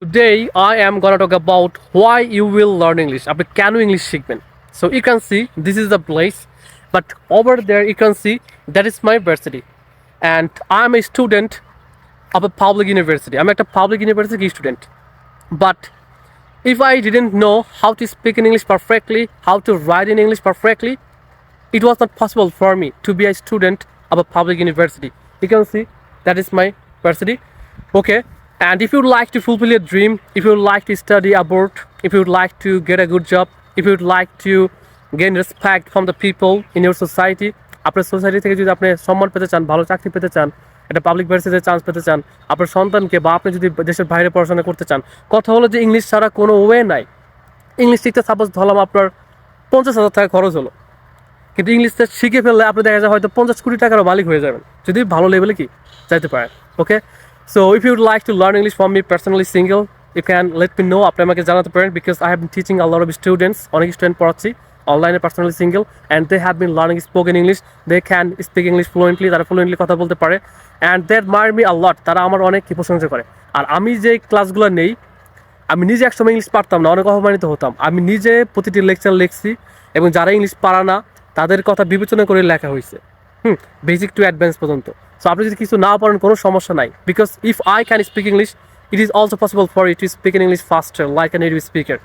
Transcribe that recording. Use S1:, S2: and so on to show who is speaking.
S1: Today I am gonna talk about why you will learn English. আপনি কেন English শিখবেন? So you can see this is the place, but over there you can see that is my university, and I am a student of a public university. I'm একটা public university student, but if I didn't know how to speak in English perfectly, how to write in English perfectly, it was not possible for me to be a student of a public university. You can see that is my university. Okay, and if you would like to fulfill your dream, if you would like to study abroad, if you would like to get a good job, if you would like to gain respect from the people in your society, আপনার society থেকে যদি আপনি সম্মান পেতে চান, ভালো চাকরি পেতে চান, একটা পাবলিক ভার্সিটিতে চান্স পেতে চান, আপনার সন্তানকে বা আপনি যদি দেশের বাইরে পড়াশোনা করতে চান, কথা হলো যে ইংলিশ ছাড়া কোনো ওয়ে নাই। ইংলিশ শিখতে সাপোজ ধরলাম আপনার 50,000 টাকা খরচ হলো, কিন্তু ইংলিশটা শিখে ফেললে আপনি দেখা যায় হয়তো 50 কোটি টাকারও মালিক হয়ে যাবেন যদি ভালো লেভেলে কি যাইতে পারেন। Okay, so if you'd like to learn English from me personally single, you can let me know, আপনি আমাকে জানাতে পারেন, because I have been teaching a lot of students, অনেক স্টুডেন্ট পড়াচ্ছি অনলাইনে personally single, and they have been learning spoken English, they can speak English fluently, তারা fluently কথা বলতে পারে, and they admire me a lot, তারা আমার অনেক প্রশংসা করে। আর আমি যে ক্লাসগুলো নেই, আমি নিজে একসময় ইংলিশ পারতাম না, অনেক অপমানিত হতাম, আমি নিজে প্রতিটি লেকচার লিখছি এবং যারা ইংলিশ পারা না তাদের কথা বিবেচনা করে লেখা হয়েছে, বেসিক টু অ্যাডভান্স পর্যন্ত। সো আপনি যদি কিছু না পারেন কোনো সমস্যা নাই, because if I can speak English, it is also possible for you to speak in English faster like a native speaker.